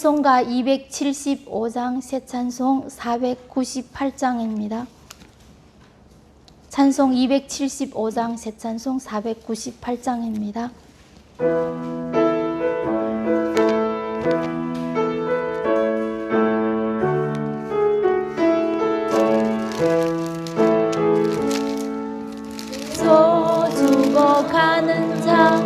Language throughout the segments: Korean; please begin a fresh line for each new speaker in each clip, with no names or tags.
찬송가 275장 새 찬송 498장입니다. 찬송 275장 새 찬송 498장입니다. 저 죽어가는 자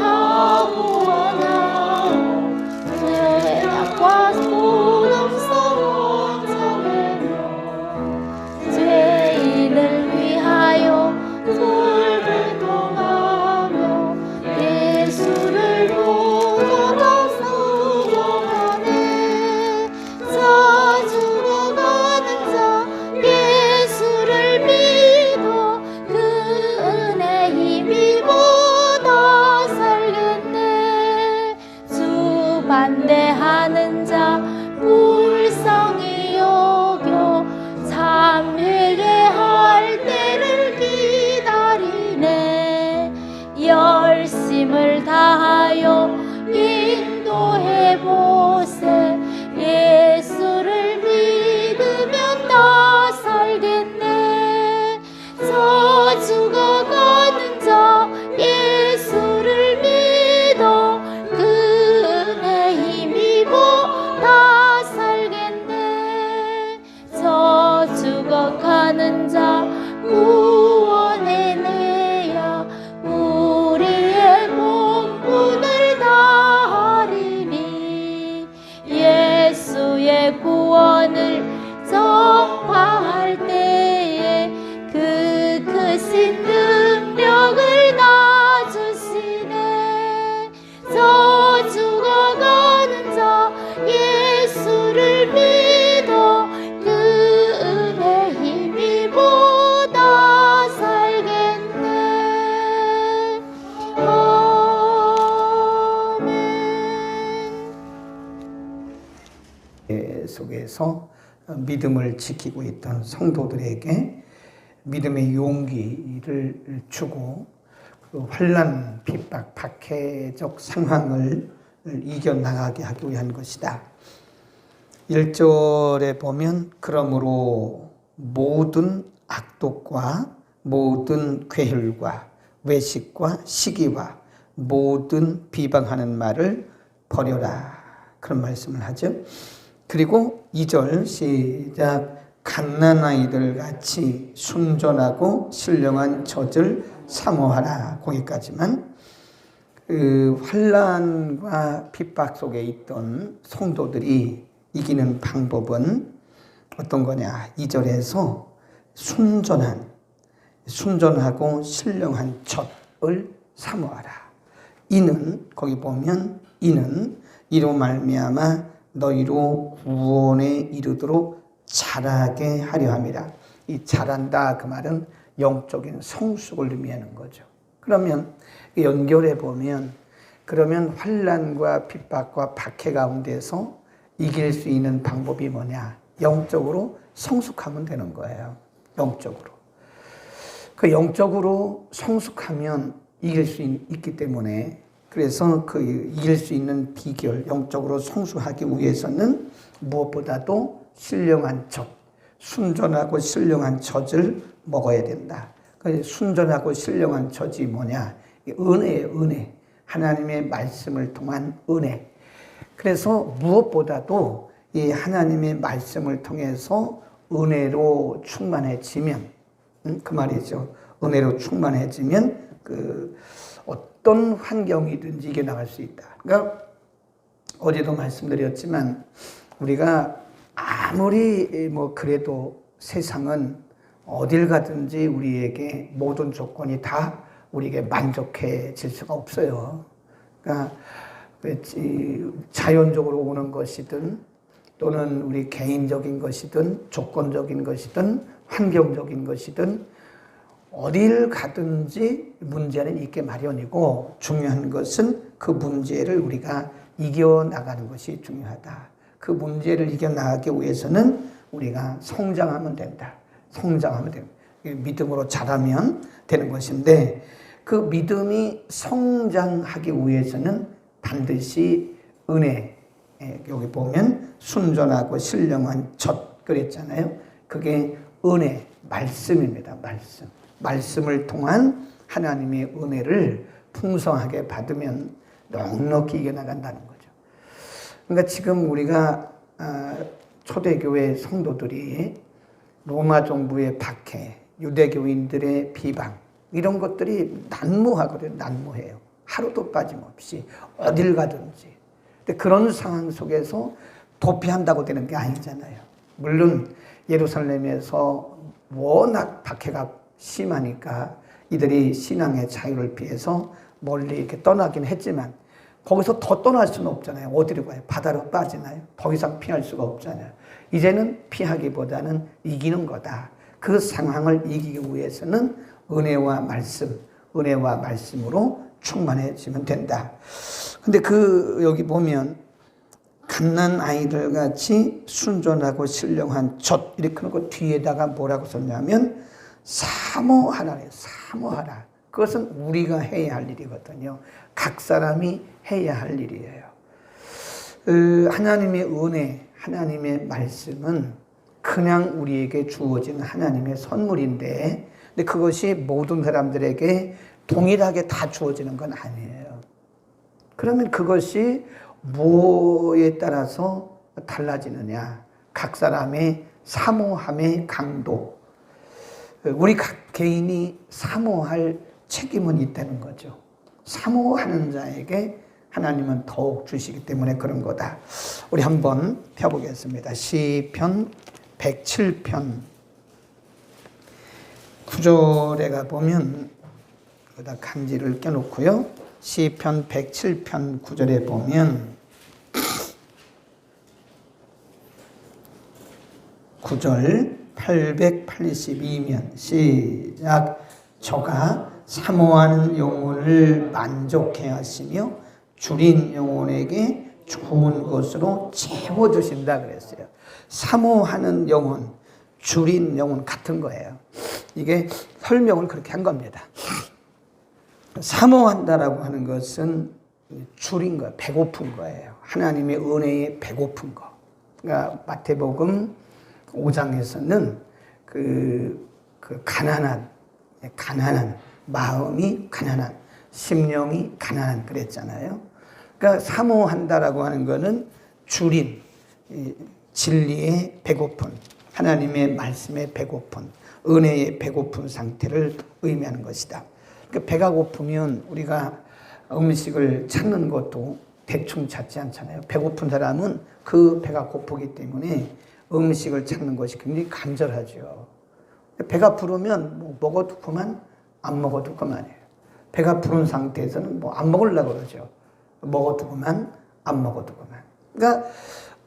다 구원하고 죄악과 소돔 성에로 죄인을 위하여 돌을 통하며 예수를 보고 수고하네. 저 죽어가는 자 예수를 믿어 그 은혜 힘입어 살겠네. 주 반대하는 자 불쌍히 여겨 참 회개할 때를 기다리네. 열심을 다하여 인도해보세. 예수를 믿으면 다 살겠네. 저 죽어가는 자 예수를 믿어 그 은혜 힘입어 다 살겠네. 저 죽어가는 자 구원해내야 우리의 본분을 다하리니. 예수의 구원을 전파할 때에 그 크신 능력을 나 주시네. 저 죽어가는 자 예수를 믿어 그 은혜 힘입어 다 살겠네. 아멘.
속에서 믿음을 지키고 있던 성도들에게 믿음의 용기를 주고 그 환난, 핍박, 박해적 상황을 이겨나가게 하기 위한 것이다. 1절에 보면 그러므로 모든 악독과 모든 괴혈과 외식과 시기와 모든 비방하는 말을 버려라. 그런 말씀을 하죠. 그리고 2절 시작. 갓난아이들 같이 순전하고 신령한 젖을 사모하라. 거기까지만. 그 환난과 핍박 속에 있던 성도들이 이기는 방법은 어떤 거냐. 2절에서 순전하고 신령한 젖을 사모하라. 이는 거기 보면 이는 이로 말미암아 너희로 구원에 이르도록 자라게 하려 함이라. 이 자란다 그 말은 영적인 성숙을 의미하는 거죠. 그러면 연결해 보면 그러면 환난과 핍박과 박해 가운데서 이길 수 있는 방법이 뭐냐? 영적으로 성숙하면 되는 거예요. 영적으로. 그 영적으로 성숙하면 이길 수 있기 때문에 그래서 그 이길 수 있는 비결, 영적으로 성숙하기 위해서는 무엇보다도 신령한 젖, 순전하고 신령한 젖을 먹어야 된다. 그 순전하고 신령한 젖이 뭐냐? 은혜예요, 은혜. 하나님의 말씀을 통한 은혜. 그래서 무엇보다도 이 하나님의 말씀을 통해서 은혜로 충만해지면, 그 말이죠. 은혜로 충만해지면 어떤 환경이든지 이겨나갈 수 있다. 그러니까 어제도 말씀드렸지만 우리가 아무리 그래도 세상은 어딜 가든지 우리에게 모든 조건이 다 우리에게 만족해질 수가 없어요. 그러니까 자연적으로 오는 것이든 또는 우리 개인적인 것이든 조건적인 것이든 환경적인 것이든 어딜 가든지 문제는 있게 마련이고 중요한 것은 그 문제를 우리가 이겨나가는 것이 중요하다. 그 문제를 이겨나가기 위해서는 우리가 성장하면 된다. 성장하면 됩니다. 믿음으로 자라면 되는 것인데 그 믿음이 성장하기 위해서는 반드시 은혜, 여기 보면 순전하고 신령한 젖 그랬잖아요. 그게 은혜, 말씀입니다. 말씀을 통한 하나님의 은혜를 풍성하게 받으면 넉넉히 이겨나간다는 거죠. 그러니까 지금 우리가 초대교회 성도들이 로마 정부의 박해, 유대교인들의 비방 이런 것들이 난무하거든요. 난무해요. 하루도 빠짐없이 어딜 가든지. 근데 그런 상황 속에서 도피한다고 되는 게 아니잖아요. 물론 예루살렘에서 워낙 박해가 심하니까 이들이 신앙의 자유를 피해서 멀리 이렇게 떠나긴 했지만 거기서 더 떠날 수는 없잖아요. 어디로 가요? 바다로 빠지나요? 더 이상 피할 수가 없잖아요. 이제는 피하기보다는 이기는 거다. 그 상황을 이기기 위해서는 은혜와 말씀으로 충만해지면 된다. 근데 여기 보면 갓난 아이들 같이 순전하고 신령한 젖 이렇게 놓고 뒤에다가 뭐라고 썼냐면 사모하라래요. 사모하라. 그것은 우리가 해야 할 일이거든요. 각 사람이 해야 할 일이에요. 하나님의 은혜, 하나님의 말씀은 그냥 우리에게 주어진 하나님의 선물인데 근데 그것이 모든 사람들에게 동일하게 다 주어지는 건 아니에요. 그러면 그것이 뭐에 따라서 달라지느냐? 각 사람의 사모함의 강도. 우리 각 개인이 사모할 책임은 있다는 거죠. 사모하는 자에게 하나님은 더욱 주시기 때문에 그런 거다. 우리 한번 펴보겠습니다. 시편 107편 9절에 가보면 여기다 간지를 껴놓고요. 시편 107편 9절에 보면 9절 882면 시작. 저가 사모하는 영혼을 만족해 하시며 줄인 영혼에게 좋은 것으로 채워주신다 그랬어요. 사모하는 영혼, 줄인 영혼 같은 거예요. 이게 설명을 그렇게 한 겁니다. 사모한다라고 하는 것은 줄인 거예요. 배고픈 거예요. 하나님의 은혜에 배고픈 거. 그러니까 마태복음 5장에서는 그 가난한 마음이 가난한 심령이 가난한 그랬잖아요. 그러니까 사모한다라고 하는 거는 줄인 진리의 배고픈 하나님의 말씀에 배고픈 은혜에 배고픈 상태를 의미하는 것이다. 그러니까 배가 고프면 우리가 음식을 찾는 것도 대충 찾지 않잖아요. 배고픈 사람은 그 배가 고프기 때문에 음식을 찾는 것이 굉장히 간절하죠. 배가 부르면 뭐 먹어도 그만, 안 먹어도 그만이에요. 배가 부른 상태에서는 뭐 안 먹으려고 그러죠. 먹어도 그만, 안 먹어도 그만. 그러니까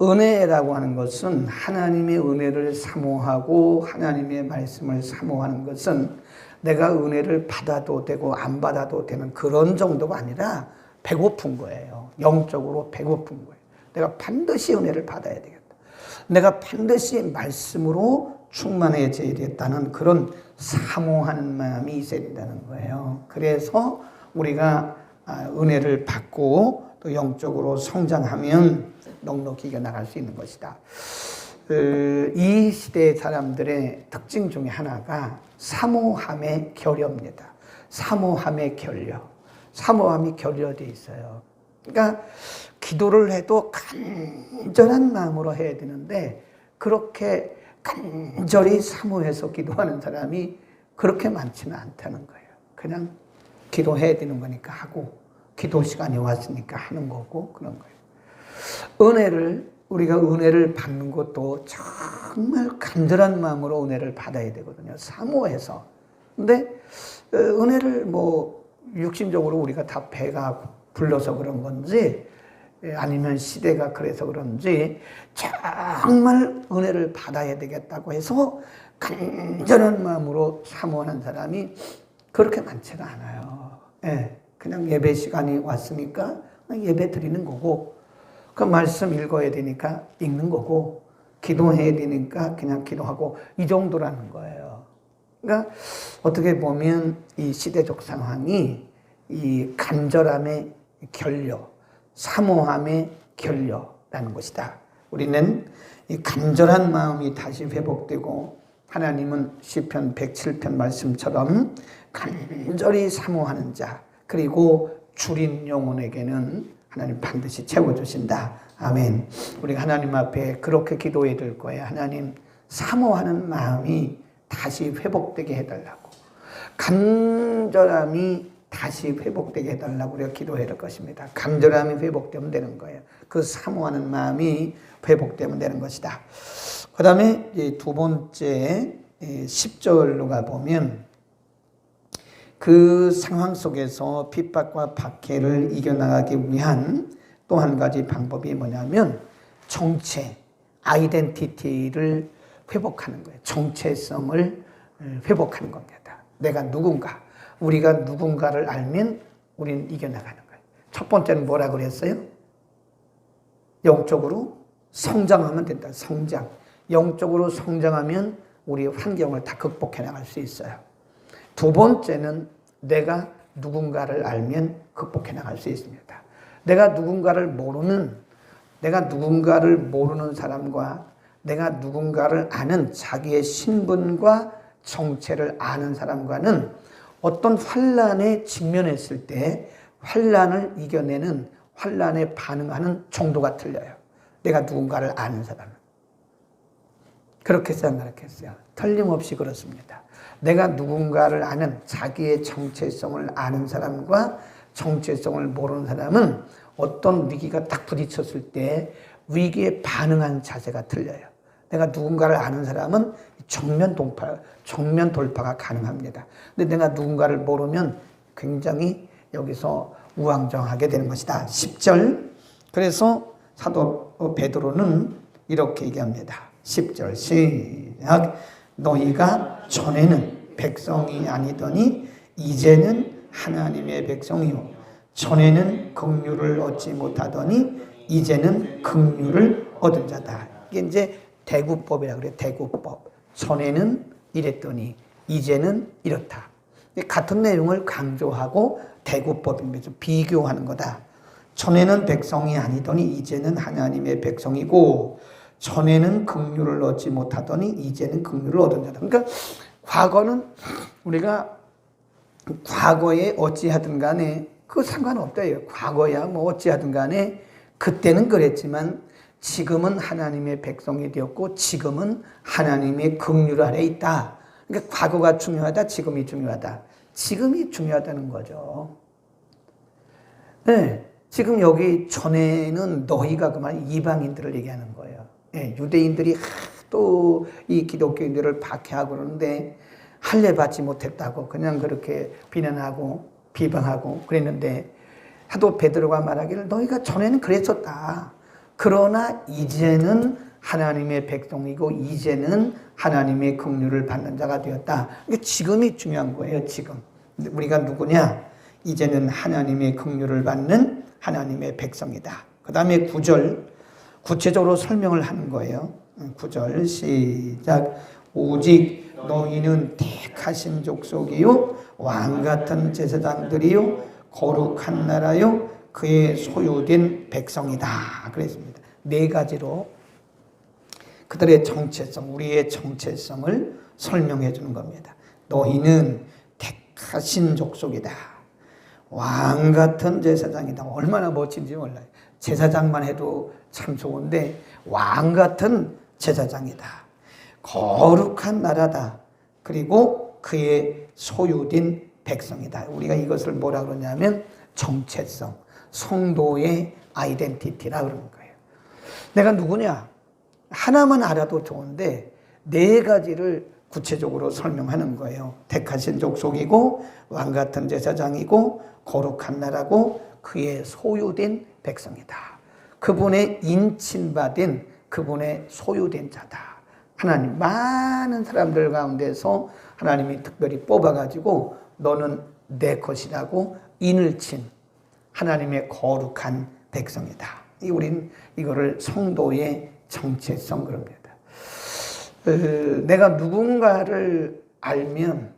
은혜라고 하는 것은 하나님의 은혜를 사모하고 하나님의 말씀을 사모하는 것은 내가 은혜를 받아도 되고 안 받아도 되는 그런 정도가 아니라 배고픈 거예요. 영적으로 배고픈 거예요. 내가 반드시 은혜를 받아야 되겠다. 내가 반드시 말씀으로 충만해져야 되겠다는 그런 사모하는 마음이 있어야 된다는 거예요. 그래서 우리가 은혜를 받고 또 영적으로 성장하면 넉넉히 이겨나갈 수 있는 것이다. 이 시대의 사람들의 특징 중에 하나가 사모함의 결여입니다. 사모함의 결여. 사모함이 결여되어 있어요. 그러니까 기도를 해도 간절한 마음으로 해야 되는데 그렇게 간절히 사모해서 기도하는 사람이 그렇게 많지는 않다는 거예요. 그냥 기도해야 되는 거니까 하고 기도 시간이 왔으니까 하는 거고 그런 거예요. 우리가 은혜를 받는 것도 정말 간절한 마음으로 은혜를 받아야 되거든요. 사모해서. 근데 은혜를 뭐 육신적으로 우리가 다 배가 불러서 그런 건지 아니면 시대가 그래서 그런지 정말 은혜를 받아야 되겠다고 해서 간절한 마음으로 사모하는 사람이 그렇게 많지가 않아요. 그냥 예배 시간이 왔으니까 예배 드리는 거고 그 말씀 읽어야 되니까 읽는 거고 기도해야 되니까 그냥 기도하고 이 정도라는 거예요. 그러니까 어떻게 보면 이 시대적 상황이 이 간절함의 결여, 사모함의 결여, 라는 것이다. 우리는 이 간절한 마음이 다시 회복되고 하나님은 시편 107편 말씀처럼 간절히 사모하는 자 그리고 줄인 영혼에게는 하나님 반드시 채워주신다. 아멘. 우리가 하나님 앞에 그렇게 기도해야 될 거예요. 하나님 사모하는 마음이 다시 회복되게 해달라고. 간절함이 다시 회복되게 해달라고 우리가 기도해야 될 것입니다. 간절함이 회복되면 되는 거예요. 그 사모하는 마음이 회복되면 되는 것이다. 그 다음에 두 번째 10절로 가보면 그 상황 속에서 핍박과 박해를 이겨나가기 위한 또 한 가지 방법이 뭐냐면 정체, 아이덴티티를 회복하는 거예요. 정체성을 회복하는 겁니다. 내가 누군가, 우리가 누군가를 알면 우리는 이겨나가는 거예요. 첫 번째는 뭐라 그랬어요? 영적으로 성장하면 된다. 성장. 영적으로 성장하면 우리의 환경을 다 극복해 나갈 수 있어요. 두 번째는 내가 누군가를 알면 극복해 나갈 수 있습니다. 내가 누군가를 모르는 사람과 내가 누군가를 아는 자기의 신분과 정체를 아는 사람과는 어떤 환난에 직면했을 때 환난을 이겨내는, 환난에 반응하는 정도가 틀려요. 내가 누군가를 아는 사람은. 그렇게 생각했어요. 틀림없이 그렇습니다. 내가 누군가를 아는, 자기의 정체성을 아는 사람과 정체성을 모르는 사람은 어떤 위기가 딱 부딪혔을 때 위기에 반응하는 자세가 틀려요. 내가 누군가를 아는 사람은 정면 돌파가 가능합니다. 근데 내가 누군가를 모르면 굉장히 여기서 우왕좌왕하게 되는 것이다. 10절. 그래서 사도 베드로는 이렇게 얘기합니다. 10절 시작. 너희가 전에는 백성이 아니더니 이제는 하나님의 백성이요. 전에는 긍휼을 얻지 못하더니 이제는 긍휼을 얻은 자다. 이게 이제 대구법이라고 그래요. 대구법. 전에는 이랬더니 이제는 이렇다. 같은 내용을 강조하고 대구법이면서 비교하는 거다. 전에는 백성이 아니더니 이제는 하나님의 백성이고 전에는 긍휼을 얻지 못하더니 이제는 긍휼을 얻은 자다. 그러니까 과거는 우리가 과거에 어찌하든 간에 그 상관없대요. 과거야 뭐 어찌하든 간에 그때는 그랬지만 지금은 하나님의 백성이 되었고 지금은 하나님의 긍휼 아래 있다. 그러니까 과거가 중요하다, 지금이 중요하다. 지금이 중요하다는 거죠. 네, 지금 여기 전에는 너희가 그만 이방인들을 얘기하는 거예요. 네, 유대인들이 또 이 기독교인들을 박해하고 그러는데 할례 받지 못했다고 그냥 그렇게 비난하고 비방하고 그랬는데 사도 베드로가 말하기를 너희가 전에는 그랬었다. 그러나 이제는 하나님의 백성이고 이제는 하나님의 긍휼을 받는 자가 되었다. 그러니까 지금이 중요한 거예요. 지금. 우리가 누구냐? 이제는 하나님의 긍휼을 받는 하나님의 백성이다. 그 다음에 9절 구체적으로 설명을 하는 거예요. 9절 시작. 오직 너희는 택하신 족속이요 왕같은 제사장들이요 거룩한 나라요 그의 소유된 백성이다. 그랬습니다. 네 가지로 그들의 정체성, 우리의 정체성을 설명해 주는 겁니다. 너희는 택하신 족속이다. 왕같은 제사장이다. 얼마나 멋진지 몰라요. 제사장만 해도 참 좋은데 왕같은 제사장이다. 거룩한 나라다. 그리고 그의 소유된 백성이다. 우리가 이것을 뭐라 그러냐면 정체성, 성도의 아이덴티티라 그러는 거예요. 내가 누구냐? 하나만 알아도 좋은데 네 가지를 구체적으로 설명하는 거예요. 택하신 족속이고 왕같은 제사장이고 거룩한 나라고 그의 소유된 백성이다. 그분의 인친받은 그분의 소유된 자다. 하나님 많은 사람들 가운데서 하나님이 특별히 뽑아가지고 너는 내 것이라고 인을 친 하나님의 거룩한 백성이다. 우리는 이거를 성도의 정체성 그럽니다. 내가 누군가를 알면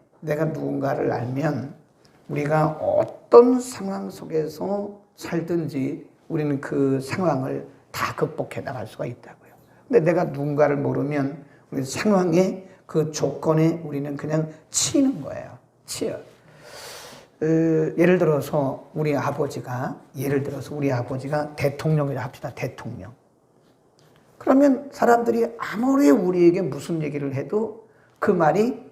우리가 어떤 상황 속에서 살든지 우리는 그 상황을 다 극복해 나갈 수가 있다고요. 근데 내가 누군가를 모르면 우리 상황에 그 조건에 우리는 그냥 치이는 거예요. 치여. 예를 들어서 우리 아버지가 대통령이라 합시다. 대통령. 그러면 사람들이 아무리 우리에게 무슨 얘기를 해도 그 말이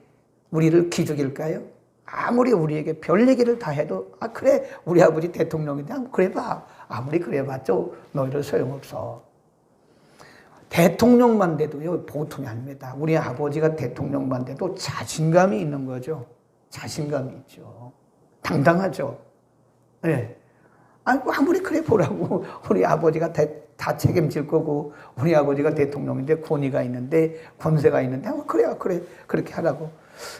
우리를 기죽일까요? 아무리 우리에게 별 얘기를 다 해도 그래 우리 아버지 대통령인데 그래봐. 아무리 그래봤자 너희들 소용없어. 대통령만 돼도요 보통이 아닙니다. 우리 아버지가 대통령만 돼도 자신감이 있는 거죠. 자신감이 있죠. 당당하죠. 네. 아무리 그래 보라고. 우리 아버지가 다 책임질 거고 우리 아버지가 대통령인데 권위가 있는데 권세가 있는데 그래 그렇게 하라고.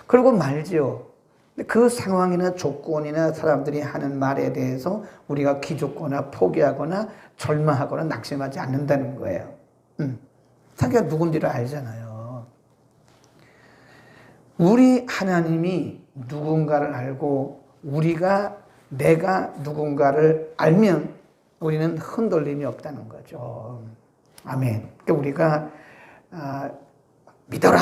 그러고 말지요. 그 상황이나 조건이나 사람들이 하는 말에 대해서 우리가 기죽거나 포기하거나 절망하거나 낙심하지 않는다는 거예요. 자기가 누군지를 알잖아요. 우리 하나님이 누군가를 알고 내가 누군가를 알면 우리는 흔들림이 없다는 거죠. 아멘. 그러니까 우리가 믿어라.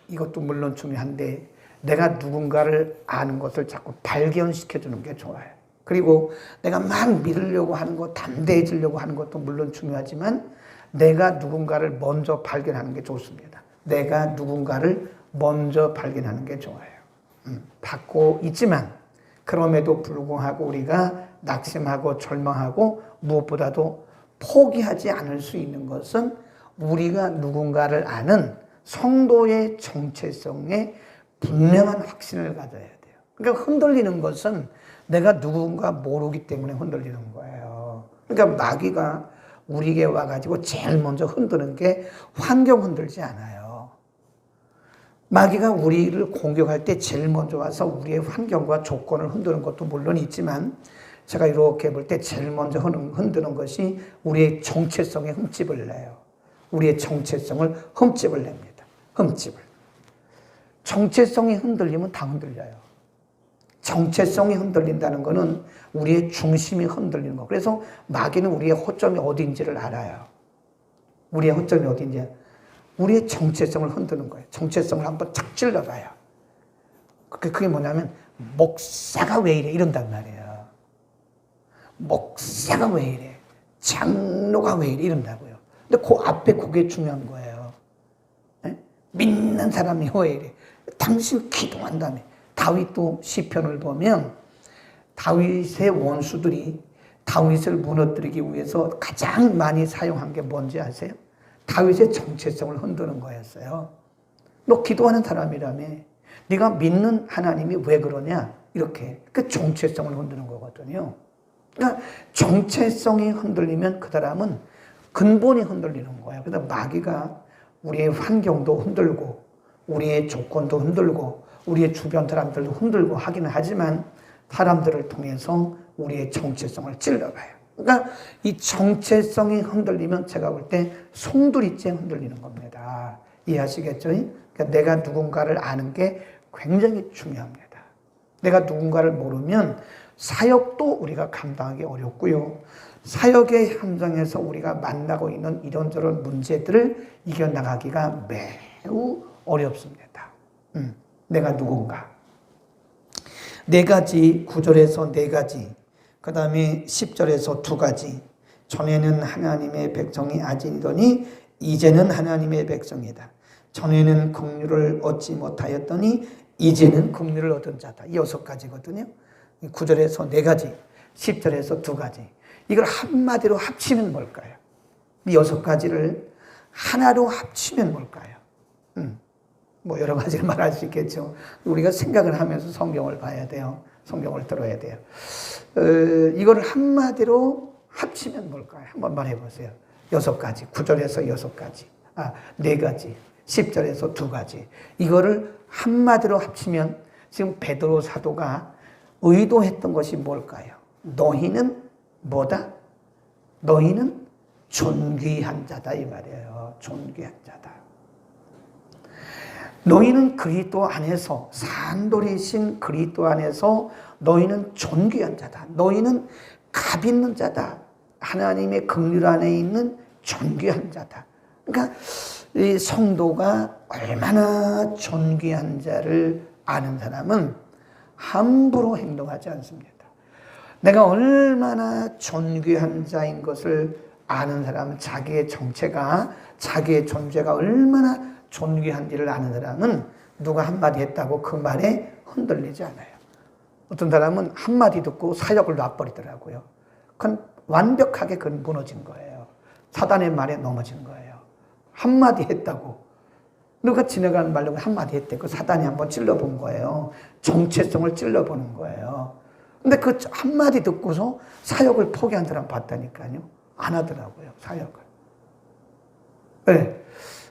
이것도 물론 중요한데 내가 누군가를 아는 것을 자꾸 발견시켜 주는 게 좋아요. 그리고 내가 막 믿으려고 하는 것, 담대해지려고 하는 것도 물론 중요하지만 내가 누군가를 먼저 발견하는 게 좋습니다. 내가 누군가를 먼저 발견하는 게 좋아요. 받고 있지만 그럼에도 불구하고 우리가 낙심하고 절망하고 무엇보다도 포기하지 않을 수 있는 것은 우리가 누군가를 아는 성도의 정체성에 분명한 확신을 가져야 돼요. 그러니까 흔들리는 것은 내가 누군가 모르기 때문에 흔들리는 거예요. 그러니까 마귀가 우리에게 와가지고 제일 먼저 흔드는 게 환경 흔들지 않아요. 마귀가 우리를 공격할 때 제일 먼저 와서 우리의 환경과 조건을 흔드는 것도 물론 있지만 제가 이렇게 볼 때 제일 먼저 흔드는 것이 우리의 정체성에 흠집을 내요. 우리의 정체성을 흠집을 냅니다. 흠집을. 정체성이 흔들리면 다 흔들려요. 정체성이 흔들린다는 것은 우리의 중심이 흔들리는 거. 그래서 마귀는 우리의 허점이 어딘지를 알아요. 우리의 허점이 어딘지. 우리의 정체성을 흔드는 거예요. 정체성을 한번 착 찔러봐요. 그게 뭐냐면 목사가 왜 이래 이런단 말이에요. 목사가 왜 이래, 장로가 왜 이래 이런다고요. 근데 그 앞에 그게 중요한 거예요. 네? 믿는 사람이 왜 이래. 당신 기도한다며. 다윗도 시편을 보면 다윗의 원수들이 다윗을 무너뜨리기 위해서 가장 많이 사용한 게 뭔지 아세요? 다윗의 정체성을 흔드는 거였어요. 너 기도하는 사람이라며. 네가 믿는 하나님이 왜 그러냐? 이렇게 그 정체성을 흔드는 거거든요. 그러니까 정체성이 흔들리면 그 사람은 근본이 흔들리는 거예요. 그래서 마귀가 우리의 환경도 흔들고 우리의 조건도 흔들고 우리의 주변 사람들도 흔들고 하기는 하지만 사람들을 통해서 우리의 정체성을 찔러봐요. 그러니까 이 정체성이 흔들리면 제가 볼 때 송두리째 흔들리는 겁니다. 이해하시겠죠? 그러니까 내가 누군가를 아는 게 굉장히 중요합니다. 내가 누군가를 모르면 사역도 우리가 감당하기 어렵고요. 사역의 현장에서 우리가 만나고 있는 이런저런 문제들을 이겨나가기가 매우 어렵습니다. 내가 누군가. 4가지, 9절에서 4가지, 그 다음에 10절에서 2가지. 전에는 하나님의 백성이 아니더니 이제는 하나님의 백성이다. 전에는 긍휼을 얻지 못하였더니 이제는 긍휼을 얻은 자다. 이 6가지거든요. 9절에서 4가지, 10절에서 2가지. 이걸 한마디로 합치면 뭘까요? 이 6가지를 하나로 합치면 뭘까요? 뭐 여러 가지를 말할 수 있겠죠. 우리가 생각을 하면서 성경을 봐야 돼요. 성경을 들어야 돼요. 이걸 한마디로 합치면 뭘까요? 한번 말해보세요. 6가지, 9절에서 6가지, 4가지, 10절에서 2가지. 이거를 한마디로 합치면 지금 베드로 사도가 의도했던 것이 뭘까요? 너희는 뭐다? 너희는 존귀한 자다 이 말이에요. 존귀한 자다. 너희는 그리스도 안에서 산돌이신 그리스도 안에서 너희는 존귀한 자다. 너희는 값 있는 자다. 하나님의 긍휼 안에 있는 존귀한 자다. 그러니까 이 성도가 얼마나 존귀한 자를 아는 사람은 함부로 행동하지 않습니다. 내가 얼마나 존귀한 자인 것을 아는 사람은 자기의 정체가, 자기의 존재가 얼마나 존귀한지를 아는 사람은 누가 한마디 했다고 그 말에 흔들리지 않아요. 어떤 사람은 한마디 듣고 사역을 놔버리더라고요. 그건 완벽하게 그건 무너진 거예요. 사단의 말에 넘어진 거예요. 한마디 했다고. 누가 지나가는 말로 한마디 했대. 그 사단이 한번 찔러본 거예요. 정체성을 찔러보는 거예요. 근데 그 한마디 듣고서 사역을 포기한 사람 봤다니까요. 안 하더라고요, 사역을. 네.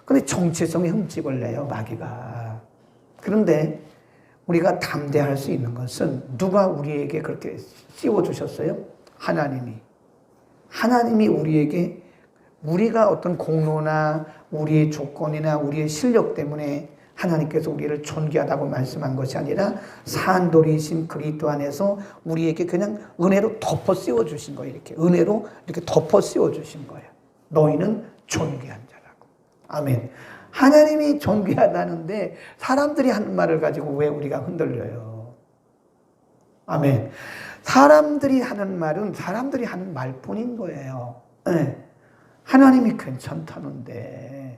근데 정체성에 흠집을 내요, 마귀가. 그런데 우리가 담대할 수 있는 것은 누가 우리에게 그렇게 씌워주셨어요? 하나님이 우리에게 우리가 어떤 공로나 우리의 조건이나 우리의 실력 때문에 하나님께서 우리를 존귀하다고 말씀한 것이 아니라 산돌이신 그리스도 안에서 우리에게 그냥 은혜로 덮어 씌워 주신 거예요. 이렇게 은혜로 이렇게 덮어 씌워 주신 거예요. 너희는 존귀한 자라고. 아멘. 하나님이 존귀하다는데 사람들이 하는 말을 가지고 왜 우리가 흔들려요? 아멘. 사람들이 하는 말은 사람들이 하는 말뿐인 거예요. 네. 하나님이 괜찮다는데,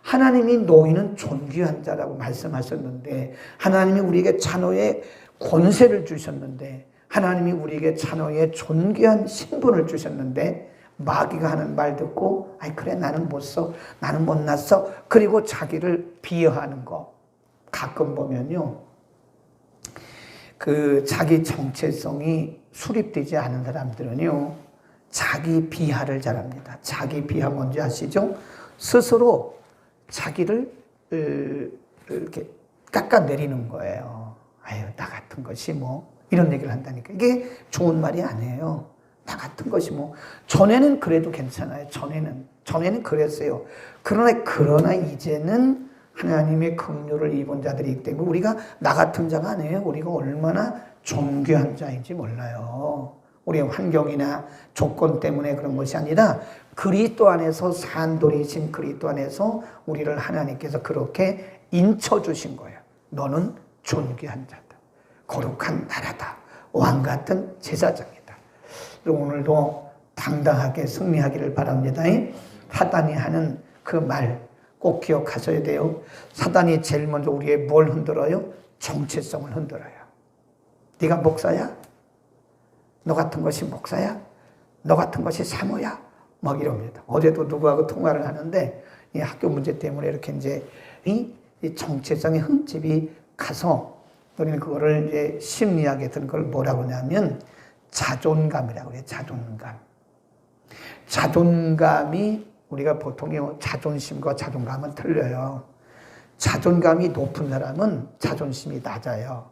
하나님이 너희는 존귀한 자라고 말씀하셨는데, 하나님이 우리에게 자녀의 권세를 주셨는데, 하나님이 우리에게 자녀의 존귀한 신분을 주셨는데, 마귀가 하는 말 듣고 아이 그래 나는 못 써, 나는 못났어, 그리고 자기를 비하하는 거 가끔 보면요, 그 자기 정체성이 수립되지 않은 사람들은요 자기 비하를 잘합니다. 자기 비하 뭔지 아시죠? 스스로 자기를 이렇게 깎아내리는 거예요. 아유 나 같은 것이 뭐 이런 얘기를 한다니까. 이게 좋은 말이 아니에요. 나 같은 것이 뭐 전에는 그래도 괜찮아요. 전에는 그랬어요. 그러나 이제는 하나님의 긍휼을 입은 자들이기 때문에 우리가 나 같은 자가 아니에요. 우리가 얼마나 존귀한 자인지 몰라요. 우리의 환경이나 조건 때문에 그런 것이 아니라 그리스도 안에서 산돌이신 그리스도 안에서 우리를 하나님께서 그렇게 인쳐주신 거예요. 너는 존귀한 자다. 거룩한 나라다. 왕 같은 제사장이다. 오늘도 당당하게 승리하기를 바랍니다. 사단이 하는 그 말 꼭 기억하셔야 돼요. 사단이 제일 먼저 우리의 뭘 흔들어요? 정체성을 흔들어요. 네가 목사야? 너 같은 것이 목사야? 너 같은 것이 사모야? 막 이럽니다. 어제도 누구하고 통화를 하는데 이 학교 문제 때문에 이렇게 이제 이 정체성의 흠집이 가서 우리는 그거를 이제 심리학에 든 걸 뭐라고 하냐면 자존감이라고 해요. 자존감이 우리가 보통 자존심과 자존감은 틀려요. 자존감이 높은 사람은 자존심이 낮아요.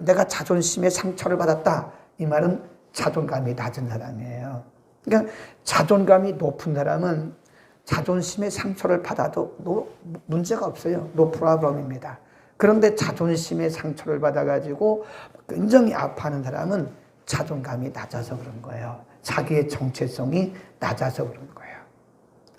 내가 자존심에 상처를 받았다. 이 말은 자존감이 낮은 사람이에요. 그러니까 자존감이 높은 사람은 자존심에 상처를 받아도 문제가 없어요. No problem입니다. 그런데 자존심에 상처를 받아가지고 굉장히 아파하는 사람은 자존감이 낮아서 그런 거예요. 자기의 정체성이 낮아서 그런 거예요.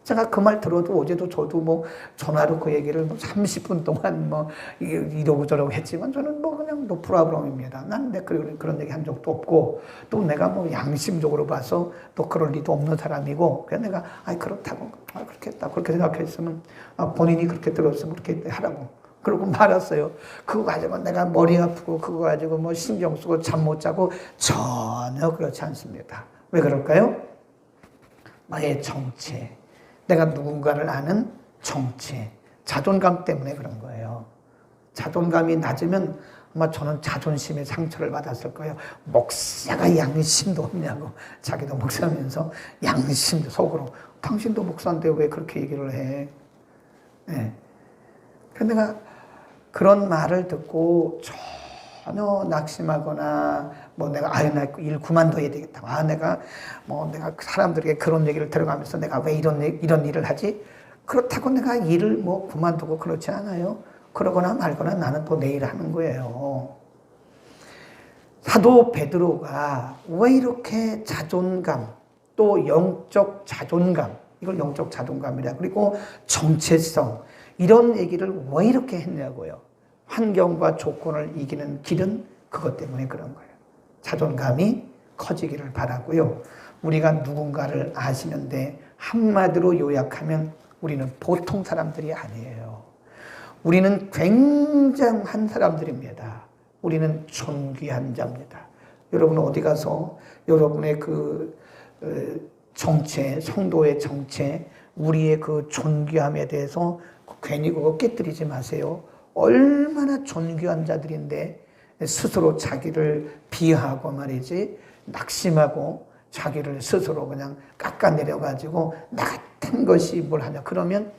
제가 그 말 들어도 어제도 저도 뭐 전화로 그 얘기를 30분 동안 뭐 이러고 저러고 했지만 저는 뭐 그냥 no problem입니다. 난 그런 얘기 한 적도 없고 또 내가 뭐 양심적으로 봐서 또 그럴 리도 없는 사람이고 그냥 내가 그렇다고 그렇게 했다 그렇게 생각했으면 본인이 그렇게 들었으면 그렇게 하라고 그러고 말았어요. 그거 가지고 내가 머리 아프고 그거 가지고 뭐 신경 쓰고 잠 못 자고 전혀 그렇지 않습니다. 왜 그럴까요? 나의 정체, 내가 누군가를 아는 정체, 자존감 때문에 그런 거예요. 자존감이 낮으면 아마 저는 자존심에 상처를 받았을 거예요. 목사가 양심도 없냐고. 자기도 목사면서 양심도 속으로. 당신도 목사인데 왜 그렇게 얘기를 해? 네. 그런데 내가 그런 말을 듣고 전혀 낙심하거나 뭐 내가 나 일 그만둬야 되겠다. 내가 사람들에게 그런 얘기를 들어가면서 내가 왜 이런 일을 하지? 그렇다고 내가 일을 뭐 그만두고 그렇지 않아요. 그러거나 말거나 나는 또 내일 하는 거예요. 사도 베드로가 왜 이렇게 자존감, 또 영적 자존감, 이걸 영적 자존감이라. 그리고 정체성, 이런 얘기를 왜 이렇게 했냐고요. 환경과 조건을 이기는 길은 그것 때문에 그런 거예요. 자존감이 커지기를 바라고요. 우리가 누군가를 아시는데 한마디로 요약하면 우리는 보통 사람들이 아니에요. 우리는 굉장한 사람들입니다. 우리는 존귀한 자입니다. 여러분 어디 가서 여러분의 그 정체, 성도의 정체, 우리의 그 존귀함에 대해서 괜히 그거 깨뜨리지 마세요. 얼마나 존귀한 자들인데 스스로 자기를 비하하고 말이지, 낙심하고 자기를 스스로 그냥 깎아내려가지고 나 같은 것이 뭘 하냐. 그러면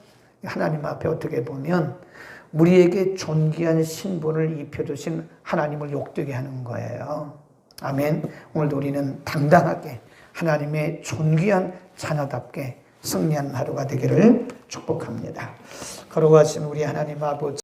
하나님 앞에 어떻게 보면 우리에게 존귀한 신분을 입혀주신 하나님을 욕되게 하는 거예요. 아멘. 오늘도 우리는 당당하게 하나님의 존귀한 자녀답게 승리하는 하루가 되기를 축복합니다. 걸어가신 우리 하나님 아버지,